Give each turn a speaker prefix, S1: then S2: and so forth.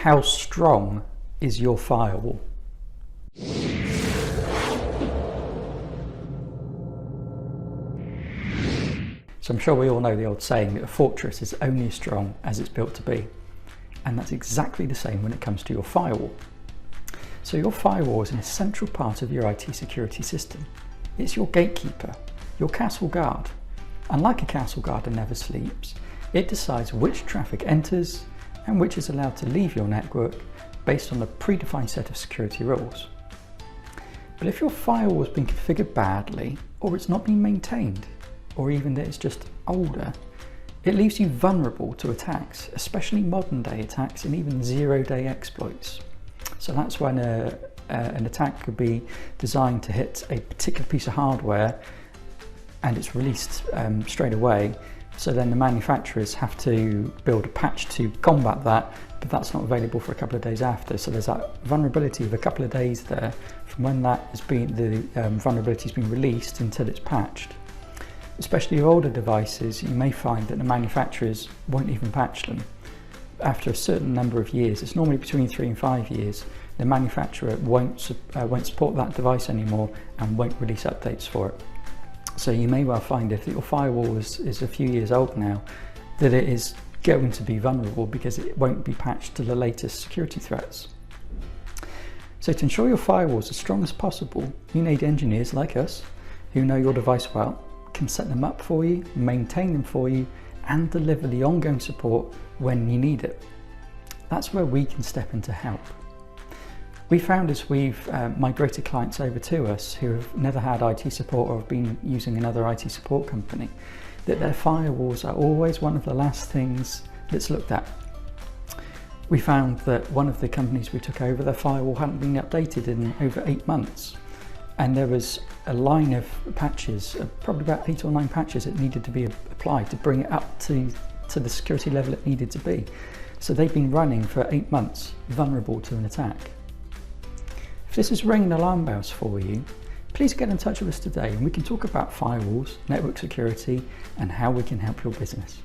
S1: how strong is your firewall? So I'm sure we all know the old saying that a fortress is only as strong as it's built to be. And that's exactly the same when it comes to your firewall. So your firewall is an essential part of your IT security system. It's your gatekeeper, your castle guard. And like a castle guard that never sleeps, it decides which traffic enters and which is allowed to leave your network based on a predefined set of security rules. But if your firewall has been configured badly, or it's not been maintained, or even that it's just older, it leaves you vulnerable to attacks, especially modern day attacks and even zero-day exploits. So that's when an attack could be designed to hit a particular piece of hardware and it's released straight away. So then the manufacturers have to build a patch to combat that, but that's not available for a couple of days after. So there's that vulnerability of a couple of days there from when that has been, the vulnerability has been released until it's patched. Especially with older devices, you may find that the manufacturers won't even patch them. After a certain number of years, it's normally between 3 and 5 years, the manufacturer won't support that device anymore and won't release updates for it. So you may well find if your firewall is a few years old now, that it is going to be vulnerable because it won't be patched to the latest security threats. So to ensure your firewall is as strong as possible, you need engineers like us who know your device well, can set them up for you, maintain them for you, and deliver the ongoing support when you need it. That's where we can step in to help. We found as we've migrated clients over to us who have never had IT support or have been using another IT support company, that their firewalls are always one of the last things that's looked at. We found that one of the companies we took over, their firewall hadn't been updated in over 8 months. And there was a line of patches, probably about 8 or 9 patches that needed to be applied to bring it up to the security level it needed to be. So they've been running for 8 months, vulnerable to an attack. If this is ringing alarm bells for you, please get in touch with us today and we can talk about firewalls, network security, and how we can help your business.